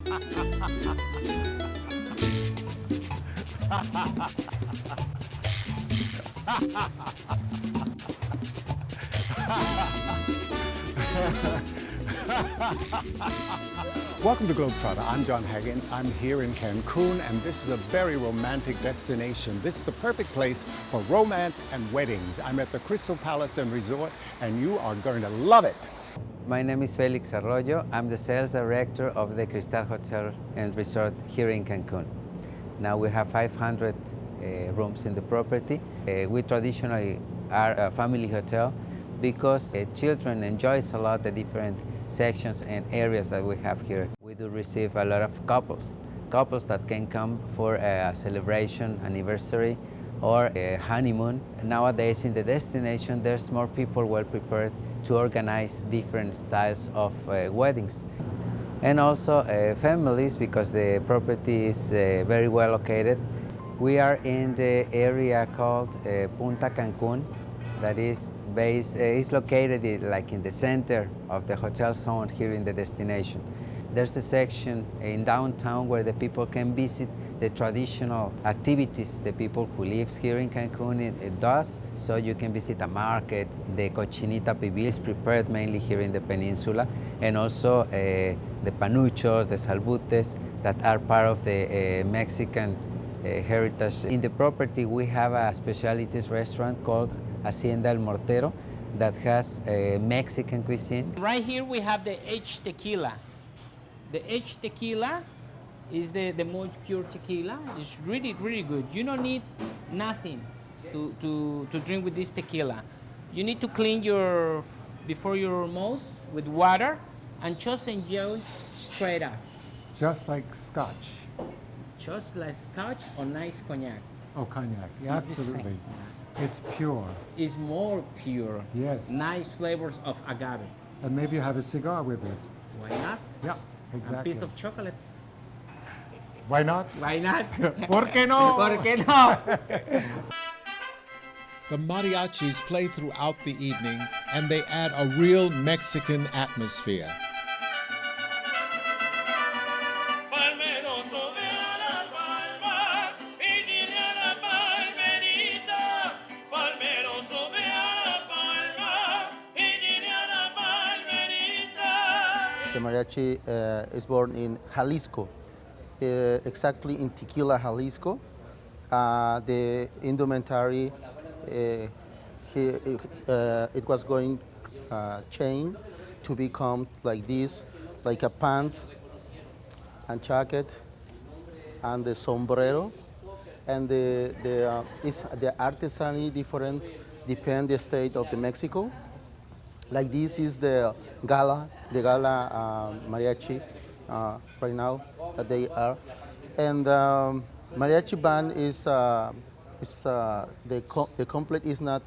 Welcome to GlobeTrotter. I'm Jon Haggins. I'm here in Cancun, and this is a very romantic destination. This is the perfect place for romance and weddings. I'm at the Crystal Palace and Resort, and you are going to love it. My name is Felix Arroyo. I'm the sales director of the Cristal Hotel and Resort here in Cancun. Now we have 500 rooms in the property. We traditionally are a family hotel because children enjoys a lot the different sections and areas that we have here. We do receive a lot of couples that can come for a celebration, anniversary, or a honeymoon. Nowadays in the destination, there's more people well prepared to organize different styles of weddings. And also families, because the property is very well located. We are in the area called Punta Cancun, that is located in the center of the hotel zone here in the destination. There's a section in downtown where the people can visit the traditional activities the people who live here in Cancun it does. So you can visit a market, the cochinita pibil is prepared mainly here in the peninsula, and also the panuchos, the salbutes that are part of the Mexican heritage. In the property we have a specialties restaurant called Hacienda El Mortero that has Mexican cuisine. Right here we have the H tequila. The H tequila is the most pure tequila. It's really, really good. You don't need nothing to drink with this tequila. You need to clean before your mouth with water and just enjoy straight up. Just like scotch. Just like scotch or nice cognac. Oh, cognac. Yeah, It's the same. absolutely. It's pure. It's more pure. Yes. Nice flavors of agave. And maybe you have a cigar with it. Why not? Yeah, exactly. A piece of chocolate. Why not? Why not? ¿Por qué no? ¿Por qué no? The mariachis play throughout the evening, and they add a real Mexican atmosphere. The mariachi is born in Jalisco, exactly in Tequila, Jalisco. The indumentary, it was going chain to become like this, like a pants and jacket and the sombrero. And the artisanal difference depend the state of the Mexico. Like this is the gala mariachi right now that they are, and mariachi band is the complete is not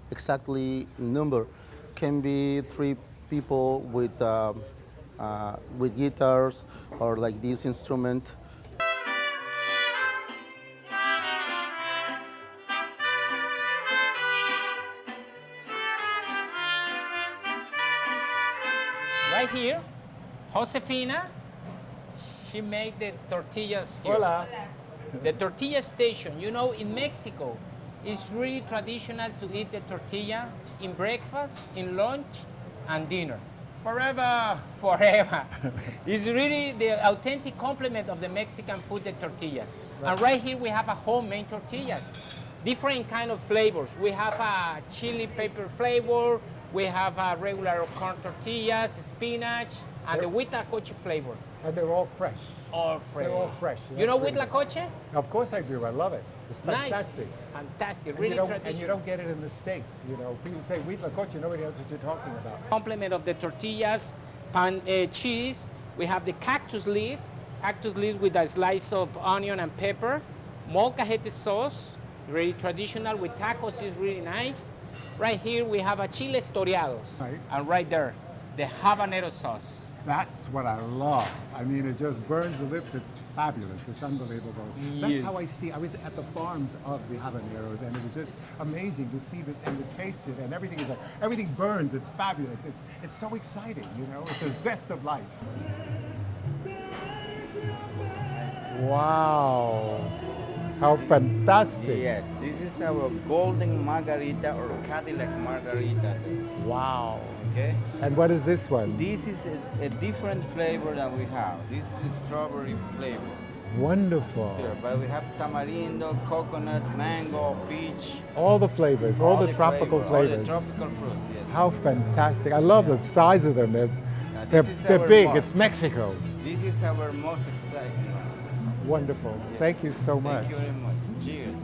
exactly number. Can be 3 people with guitars or like this instrument. Right here, Josefina, she made the tortillas here. Hola. The tortilla station. You know, in Mexico, it's really traditional to eat the tortilla in breakfast, in lunch, and dinner. Forever. Forever. It's really the authentic complement of the Mexican food, the tortillas. Right. And right here we have a homemade tortillas. Different kind of flavors. We have a chili pepper flavor, we have a regular corn tortillas, spinach, and the huitlacoche flavor. And they're all fresh. All fresh. They're all fresh. You know That's really huitlacoche? Of course I do. I love it. It's Nice. fantastic. Fantastic. And Really you don't, traditional. and you don't get it in the States. You know, people say huitlacoche, nobody knows what you're talking about. Complement of the tortillas, pan cheese. We have the cactus leaf with a slice of onion and pepper. Molcajete sauce, really traditional with tacos is really nice. Right here we have a chiles toreados. Right. And right there, the habanero sauce. That's what I love. I mean, it just burns the lips. It's fabulous. It's unbelievable. That's how I see. I was at the farms of the habaneros, and it was just amazing to see this and to taste it. And everything is like, everything burns. It's fabulous. It's so exciting. You know, it's a zest of life. Wow. How fantastic. Yes, this is our golden margarita or Cadillac margarita. Wow. Okay. And what is this one? This is a different flavor than we have. This is strawberry flavor. Wonderful. Here, but we have tamarindo, coconut, mango, peach. All the flavors, all the tropical flavors. All the tropical fruit, yes. How fantastic. I love the size of them. They're our big. most. It's Mexico. This is our most exciting one. Wonderful. Thank you so much. Thank you very much. Cheers.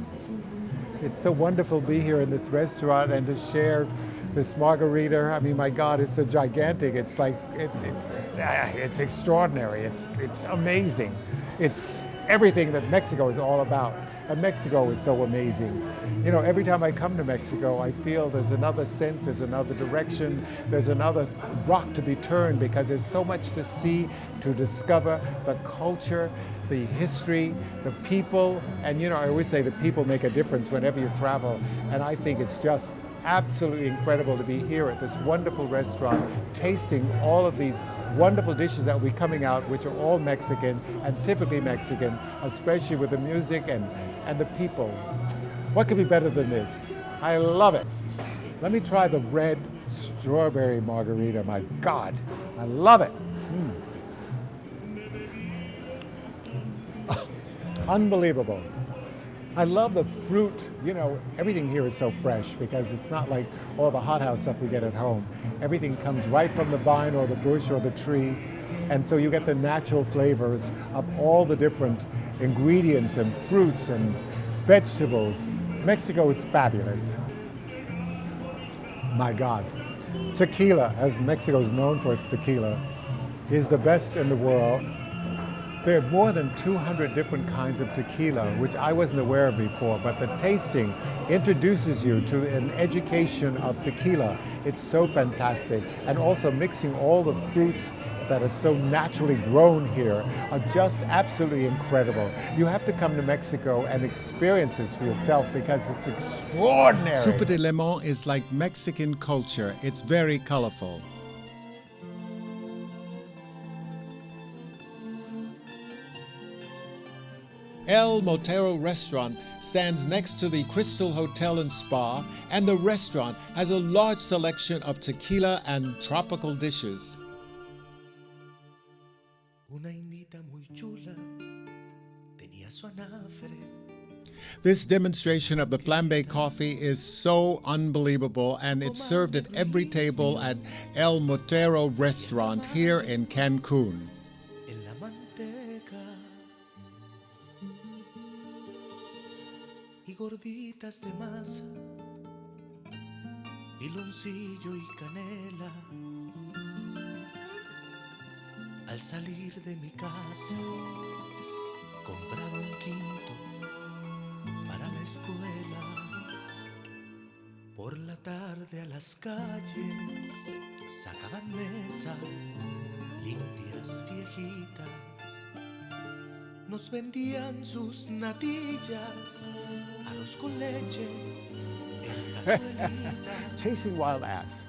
It's so wonderful to be here in this restaurant and to share this margarita. I mean, my God, it's a gigantic. It's like it's extraordinary. It's amazing. It's everything that Mexico is all about. And Mexico is so amazing. You know, every time I come to Mexico, I feel there's another sense, there's another direction, there's another rock to be turned because there's so much to see, to discover, the culture, the history, the people. And you know, I always say that people make a difference whenever you travel. And I think it's just absolutely incredible to be here at this wonderful restaurant, tasting all of these wonderful dishes that will be coming out, which are all Mexican and typically Mexican, especially with the music and the people. What could be better than this? I love it. Let me try the red strawberry margarita. My God, I love it. Unbelievable. I love the fruit. You know, everything here is so fresh because it's not like all the hothouse stuff we get at home. Everything comes right from the vine or the bush or the tree. And so you get the natural flavors of all the different ingredients and fruits and vegetables. Mexico is fabulous. My God. Tequila, as Mexico is known for its tequila, is the best in the world. There are more than 200 different kinds of tequila, which I wasn't aware of before, but the tasting introduces you to an education of tequila. It's so fantastic. And also mixing all the fruits that are so naturally grown here are just absolutely incredible. You have to come to Mexico and experience this for yourself because it's extraordinary. Sopa de limon is like Mexican culture. It's very colorful. El Motero restaurant stands next to the Crystal Hotel and Spa, and the restaurant has a large selection of tequila and tropical dishes. Una indita muy chula tenía su anafre. This demonstration of the flambe coffee is so unbelievable, and it's served at every table at El Motero restaurant here in Cancun. En la manteca y gorditas de masa, piloncillo y canela. Al salir de mi casa, compraba un quinto para la escuela. Por la tarde a las calles sacaban mesas limpias viejitas. Nos vendían sus natillas, arroz con leche en cazuelita. Chasing wild ass.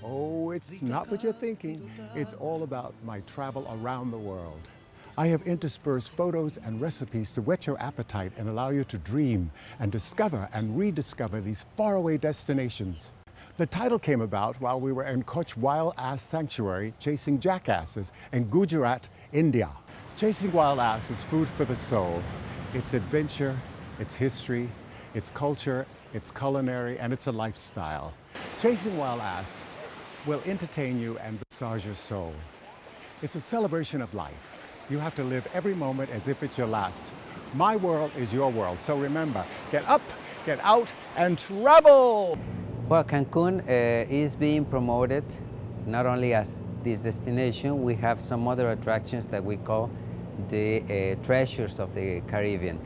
Oh, it's not what you're thinking. It's all about my travel around the world. I have interspersed photos and recipes to whet your appetite and allow you to dream and discover and rediscover these faraway destinations. The title came about while we were in Koch Wild Ass Sanctuary chasing jackasses in Gujarat, India. Chasing wild ass is food for the soul. It's adventure, it's history, it's culture, it's culinary, and it's a lifestyle. Chasing wild ass will entertain you and massage your soul. It's a celebration of life. You have to live every moment as if it's your last. My world is your world, so remember, get up, get out, and travel! Well, Cancun is being promoted not only as this destination, we have some other attractions that we call the treasures of the Caribbean.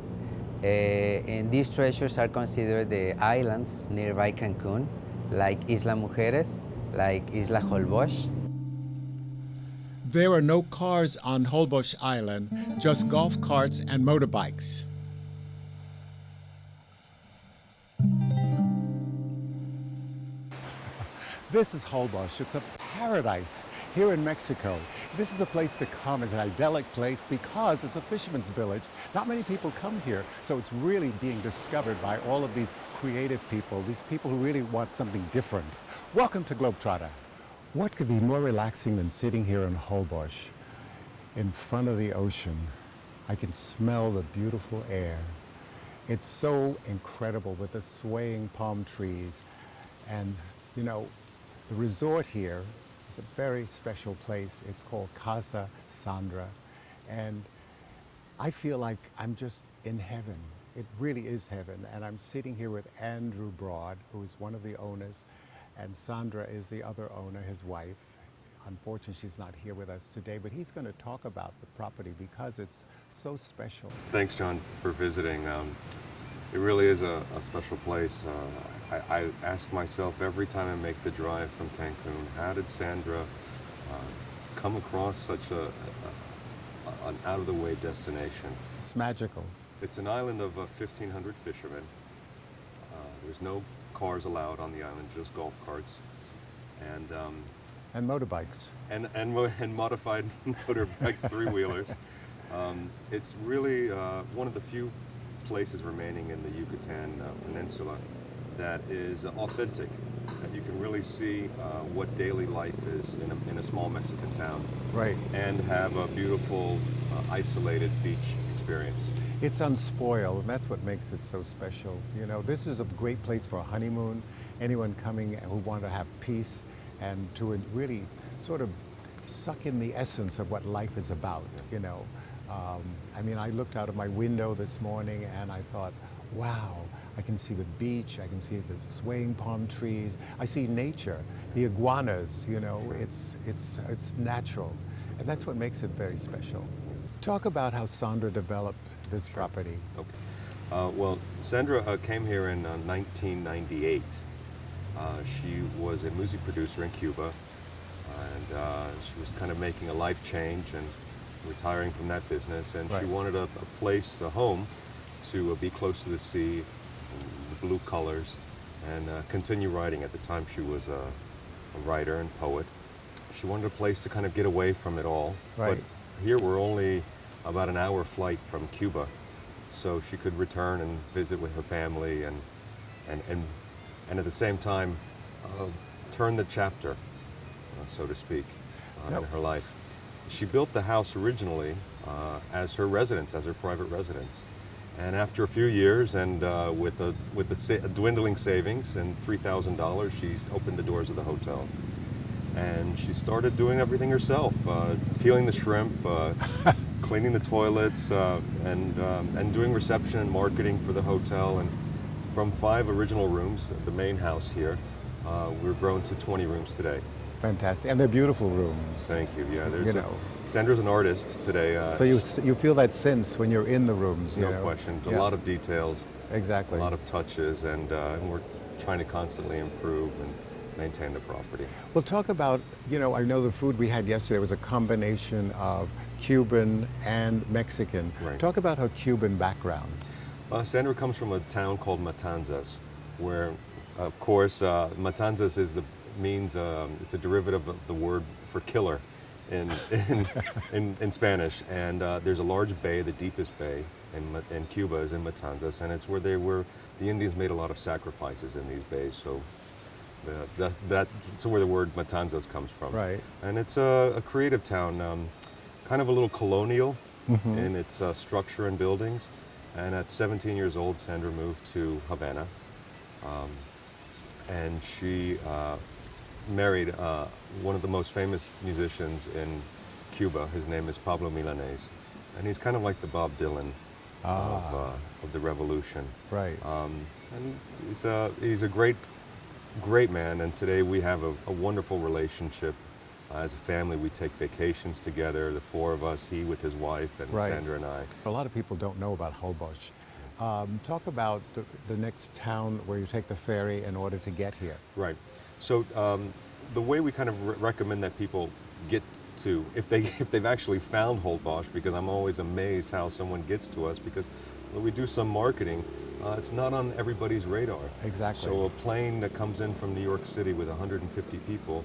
And these treasures are considered the islands nearby Cancun, like Isla Mujeres, like Isla Holbox. There are no cars on Holbox Island, just golf carts and motorbikes. This is Holbox. It's a paradise. here in Mexico. This is a place to come. It's an idyllic place because it's a fisherman's village. Not many people come here, so it's really being discovered by all of these creative people, these people who really want something different. Welcome to GlobeTrotter. What could be more relaxing than sitting here in Holbox in front of the ocean? I can smell the beautiful air. It's so incredible with the swaying palm trees. And, you know, the resort here is a very special place. It's called Casa Sandra. And I feel like I'm just in heaven. It really is heaven. And I'm sitting here with Andrew Broad, who is one of the owners, and Sandra is the other owner, his wife. Unfortunately, she's not here with us today, but he's going to talk about the property because it's so special. Thanks, John, for visiting. It really is a special place. I ask myself every time I make the drive from Cancun, how did Sandra come across such an out-of-the-way destination? It's magical. It's an island of 1,500 fishermen. There's no cars allowed on the island, just golf carts. And motorbikes. And modified motorbikes, three-wheelers. It's really one of the few places remaining in the Yucatan Peninsula that is authentic, that you can really see what daily life is in a small Mexican town. Right. And have a beautiful, isolated beach experience. It's unspoiled, and that's what makes it so special. You know, this is a great place for a honeymoon. Anyone coming who want to have peace and to really sort of suck in the essence of what life is about, you know. I mean, I looked out of my window this morning and I thought, wow, I can see the beach, I can see the swaying palm trees, I see nature, the iguanas, you know, it's natural. And that's what makes it very special. Talk about how Sandra developed this property. Okay. Well, Sandra came here in 1998. She was a music producer in Cuba, and she was kind of making a life change and retiring from that business, and she wanted a place, a home, to be close to the sea, the blue colors, and continue writing. At the time, she was a writer and poet. She wanted a place to kind of get away from it all. Right. But here we're only about an hour flight from Cuba, so she could return and visit with her family and at the same time turn the chapter, so to speak, in her life. She built the house originally as her residence, as her private residence. And after a few years and with the dwindling savings and $3,000, she opened the doors of the hotel. And she started doing everything herself, peeling the shrimp, cleaning the toilets, and doing reception and marketing for the hotel. And from 5 original rooms, the main house here, we're grown to 20 rooms today. Fantastic, and they're beautiful rooms. Thank you. Yeah, Sandra's an artist today. So you feel that sense when you're in the rooms. No question. A lot of details. Exactly. A lot of touches, and we're trying to constantly improve and maintain the property. Well, talk about, you know, I know the food we had yesterday was a combination of Cuban and Mexican. Right. Talk about her Cuban background. Sandra comes from a town called Matanzas, where, of course, Matanzas means it's a derivative of the word for killer in Spanish. And there's a large bay, the deepest bay in Cuba is in Matanzas, and it's where the Indians made a lot of sacrifices in these bays. So that's where the word Matanzas comes from. Right. And it's a creative town, kind of a little colonial in its structure and buildings. And at 17 years old, Sandra moved to Havana, and she married one of the most famous musicians in Cuba. His name is Pablo Milanés, and he's kind of like the Bob Dylan of the revolution. Right. And he's a great man, and today we have a wonderful relationship. As a family, we take vacations together, the 4 of us, he with his wife, and Sandra and I. A lot of people don't know about Holbox. Talk about the next town where you take the ferry in order to get here. Right. So the way we kind of recommend that people get to, if they've actually found Holbox, because I'm always amazed how someone gets to us, because when we do some marketing, it's not on everybody's radar. Exactly. So a plane that comes in from New York City with 150 people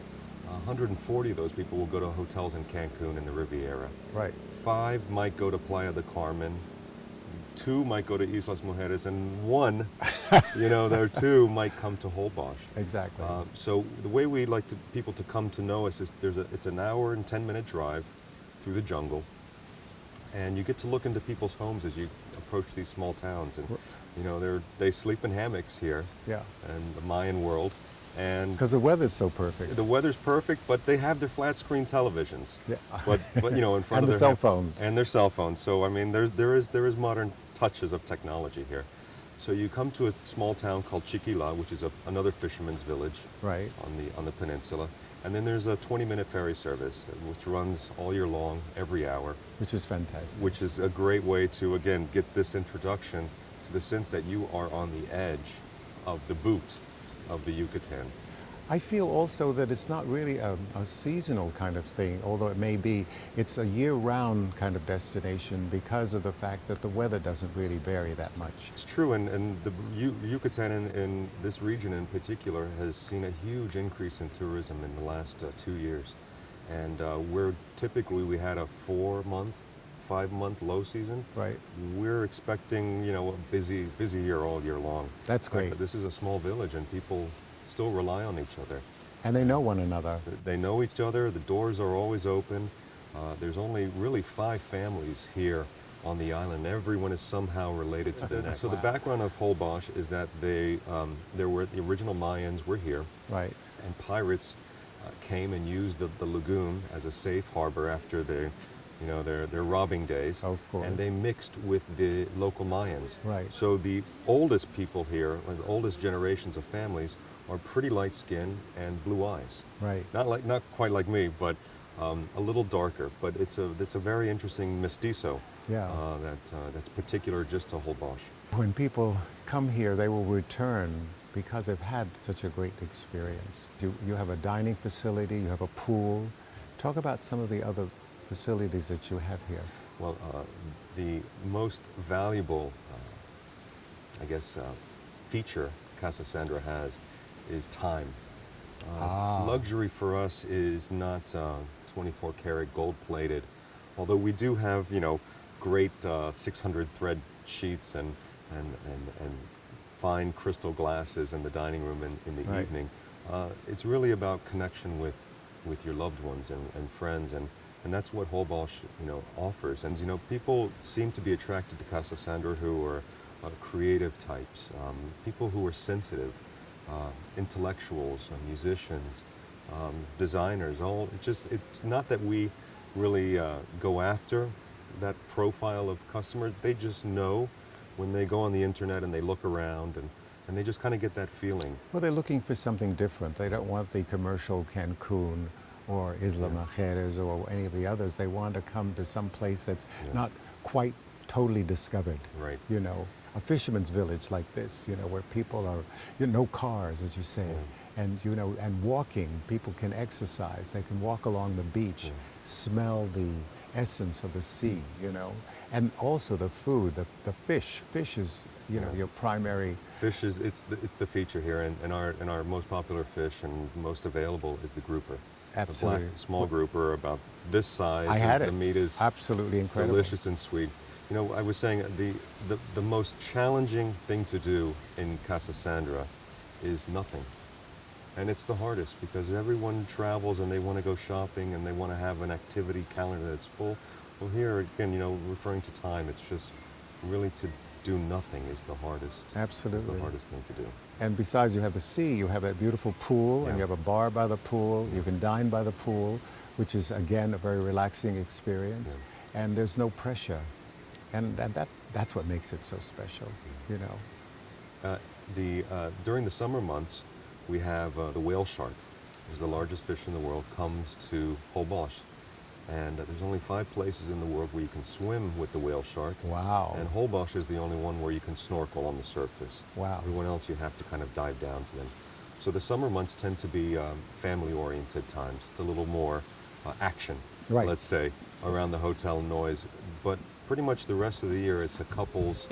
140 of those people will go to hotels in Cancun and the Riviera. Right. 5 might go to Playa del Carmen. 2 might go to Islas Mujeres, and 1, there are 2 might come to Holbox. Exactly. So the way we like people to come to know us is it's an hour and 10-minute drive through the jungle, and you get to look into people's homes as you approach these small towns, and they sleep in hammocks here. Yeah. And the Mayan world, and Because the weather's so perfect. the weather's perfect, but they have their flat screen televisions. Yeah. But in front And of the their cell phones. And their cell phones. So I mean, there is modern touches of technology here. So you come to a small town called Chiquila, which is another fisherman's village. Right. On the peninsula, and then there's a 20-minute ferry service which runs all year long, every hour, Which is fantastic. which is a great way to again get this introduction to the sense that you are on the edge of the boot of the Yucatan. I feel also that it's not really a seasonal kind of thing, although it may be. It's a year-round kind of destination because of the fact that the weather doesn't really vary that much. It's true, and the Yucatan in this region in particular has seen a huge increase in tourism in the last 2 years. And we had a 4-month, 5-month low season. Right. We're expecting, a busy year all year long. That's great. But this is a small village, and people still rely on each other. And they know one another. They know each other. The doors are always open. There's only really 5 families here on the island. Everyone is somehow related to the next. So the background of Holbox is that the original Mayans were here, Right. and pirates came and used the lagoon as a safe harbor after their robbing days. Of course. And they mixed with the local Mayans. Right. So the oldest people here, the oldest generations of families, are pretty light skinned and blue eyes. Right. Not quite like me, but a little darker. But it's a very interesting mestizo. Yeah. That's particular just to Holbox. When people come here, they will return because they've had such a great experience. You have a dining facility, you have a pool. Talk about some of the other facilities that you have here. Well, the most valuable, feature Casa Sandra has is time. Luxury for us is not 24 karat gold plated, although we do have, great 600 thread sheets and fine crystal glasses in the dining room in the Right. evening. It's really about connection with your loved ones and friends, and that's what Holbox, offers. And people seem to be attracted to Casa Sandra who are creative types, people who are sensitive, intellectuals, musicians, designers. It's not that we really go after that profile of customer. They just know when they go on the internet and they look around and they just kind of get that feeling. Well, they're looking for something different. They don't want the commercial Cancun or Isla Mujeres or any of the others. They want to come to some place that's not quite totally discovered. Right. A fisherman's village like this, where people are, no cars, as you say, and and walking. People can exercise. They can walk along the beach, smell the essence of the sea, and also the food, the fish. Fish is, your primary. Fish is it's the feature here, and our most popular fish and most available is the grouper. Absolutely. The black small grouper about this size. I had it. The meat is absolutely incredible. delicious and sweet. I was saying the most challenging thing to do in Casa Sandra is nothing. And it's the hardest because everyone travels and they want to go shopping and they want to have an activity calendar that's full. Well, here again, referring to time, it's just really to do nothing is the hardest. Absolutely. Is the hardest thing to do. And besides, you have the sea, you have that beautiful pool, and you have a bar by the pool. You can dine by the pool, which is, again, a very relaxing experience. And there's no pressure. And that's what makes it so special, During the summer months, we have the whale shark. It's the largest fish in the world, comes to Holbox. And there's only 5 places in the world where you can swim with the whale shark. Wow. And Holbox is the only one where you can snorkel on the surface. Wow. Everyone else, you have to kind of dive down to them. So the summer months tend to be family-oriented times. It's a little more action, let's say, around the hotel noise. But pretty much the rest of the year, it's a couple's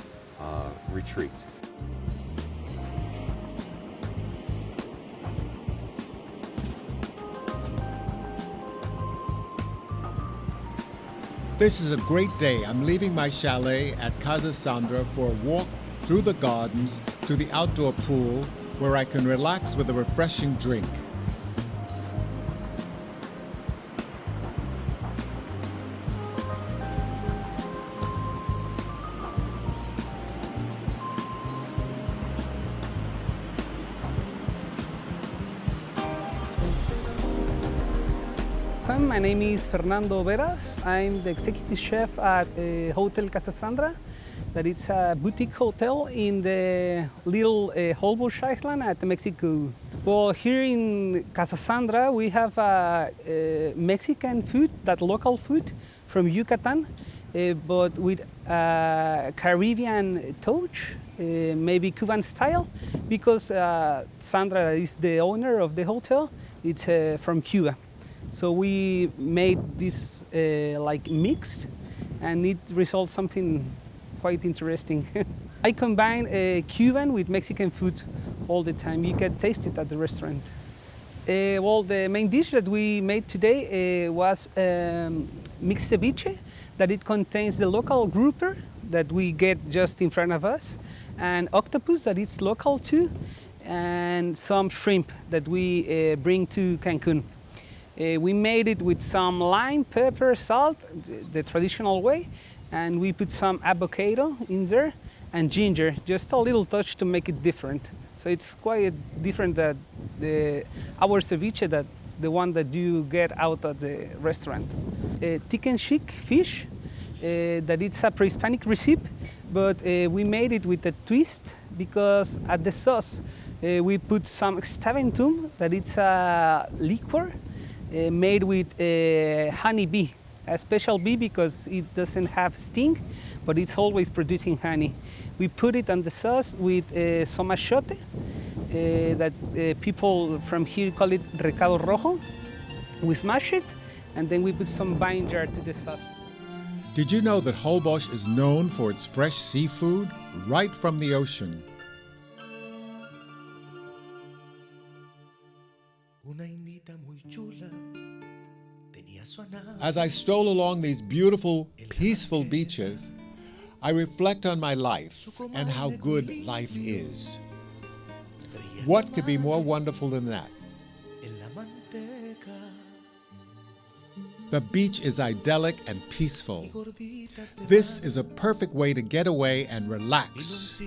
retreat. This is a great day. I'm leaving my chalet at Casa Sandra for a walk through the gardens to the outdoor pool where I can relax with a refreshing drink. My name is Fernando Veras. I'm the executive chef at Hotel Casa Sandra. That it's a boutique hotel in the little Holbox Island at Mexico. Well, here in Casa Sandra, we have Mexican food, that local food from Yucatan, but with Caribbean touch, maybe Cuban style, because Sandra is the owner of the hotel. It's from Cuba. So we made this like mixed, and it results something quite interesting. I combine Cuban with Mexican food all the time. You can taste it at the restaurant. Well, the main dish that we made today was mixed ceviche, that it contains the local grouper that we get just in front of us, and octopus that it's local too, and some shrimp that we bring to Cancun. We made it with some lime, pepper, salt, the traditional way, and we put some avocado in there and ginger, just a little touch to make it different. So it's quite different than our ceviche, that the one that you get out at the restaurant. Chicken chick fish, that it's a pre-Hispanic recipe, but we made it with a twist because at the sauce we put some extraventum, that it's a liquor made with honey bee, a special bee because it doesn't have sting, but it's always producing honey. We put it on the sauce with some achiote, that people from here call it recado rojo. We smash it, and then we put some vine jar to the sauce. Did you know that Holbox is known for its fresh seafood right from the ocean? As I stroll along these beautiful, peaceful beaches, I reflect on my life and how good life is. What could be more wonderful than that? The beach is idyllic and peaceful. This is a perfect way to get away and relax.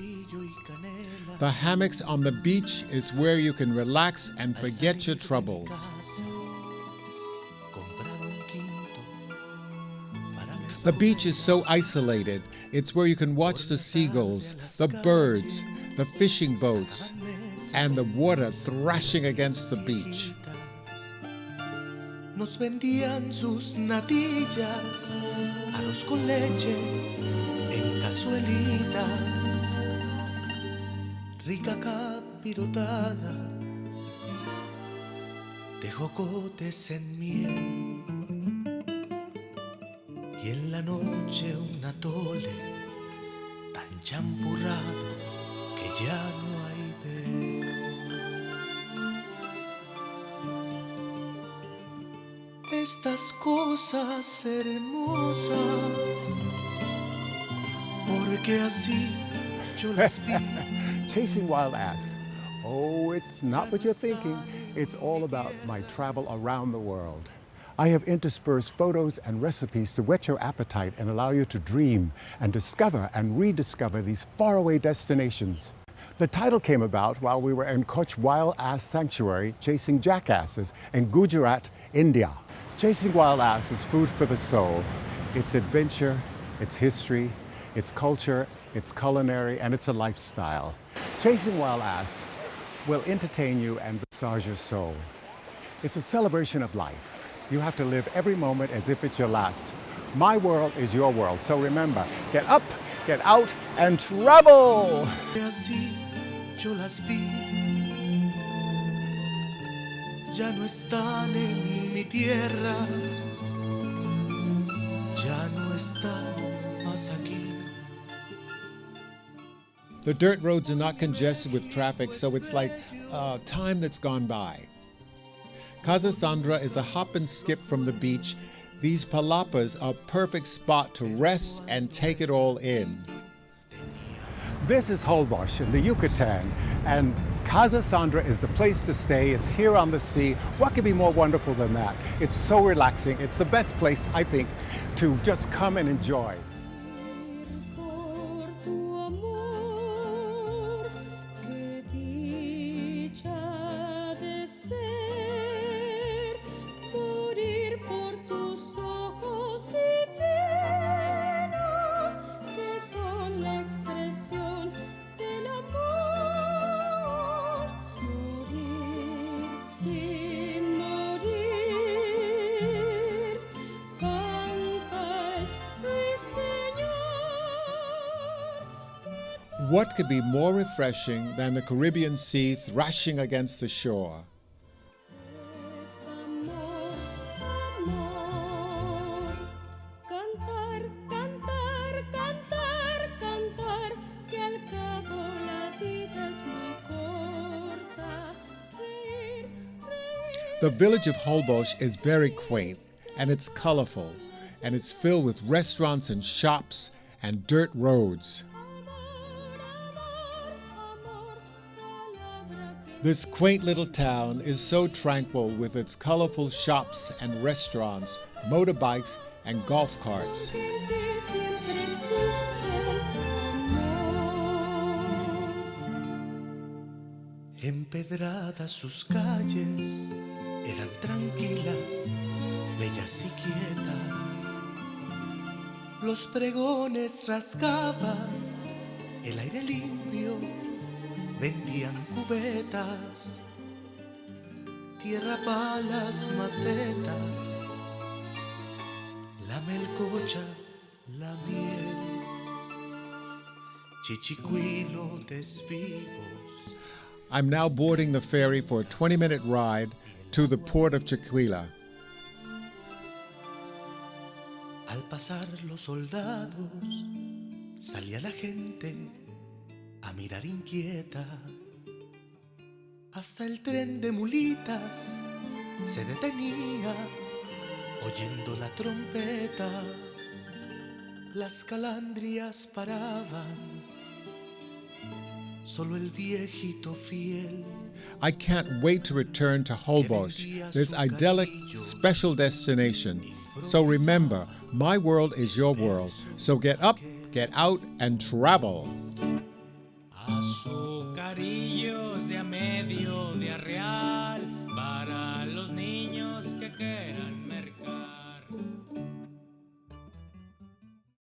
The hammocks on the beach is where you can relax and forget your troubles. The beach is so isolated. It's where you can watch the seagulls, the birds, the fishing boats, and the water thrashing against the beach. Nos vendían sus natillas, arroz con leche en cazuelitas, rica capirotada de jocotes en miel, y en la noche un atole tan champurrado que ya no hay de él. Estas cosas hermosas, porque así yo las vi. Chasing wild ass. Oh, it's not what you're thinking. It's all about my travel around the world. I have interspersed photos and recipes to whet your appetite and allow you to dream and discover and rediscover these faraway destinations. The title came about while we were in Kutch Wild Ass Sanctuary chasing jackasses in Gujarat, India. Chasing wild ass is food for the soul. It's adventure, it's history, it's culture, it's culinary, and it's a lifestyle. Chasing wild ass will entertain you and massage your soul. It's a celebration of life. You have to live every moment as if it's your last. My world is your world, so remember, get up, get out, and travel! Así yo las vi, ya no están en mi tierra, ya no están más aquí. The dirt roads are not congested with traffic, so it's like time that's gone by. Casa Sandra is a hop and skip from the beach, These palapas are a perfect spot to rest and take it all in. This is Holbox in the Yucatan, and Casa Sandra is the place to stay. It's here on the sea. What could be more wonderful than that? It's so relaxing. It's the best place, I think, to just come and enjoy. What could be more refreshing than the Caribbean Sea thrashing against the shore? The village of Holbox is very quaint, and it's colorful, and it's filled with restaurants and shops and dirt roads. This quaint little town is so tranquil with its colorful shops and restaurants, motorbikes and golf carts. Empedradas sus calles eran tranquilas, bellas y quietas. Los pregones rasgaban el aire limpio, vendían cubetas, tierra para las macetas, la melcocha, la miel, chichicuilotes vivos. I'm now boarding the ferry for a 20-minute ride to the port of Chiquila. Al pasar los soldados, salía la gente a mirar inquieta. Hasta el tren de mulitas se detenía, oyendo la trompeta. Las calandrias paraban, solo el viejito fiel. I can't wait to return to Holbox, this idyllic, special destination. So remember, my world is your world. So get up, get out, and travel. Azucarilla.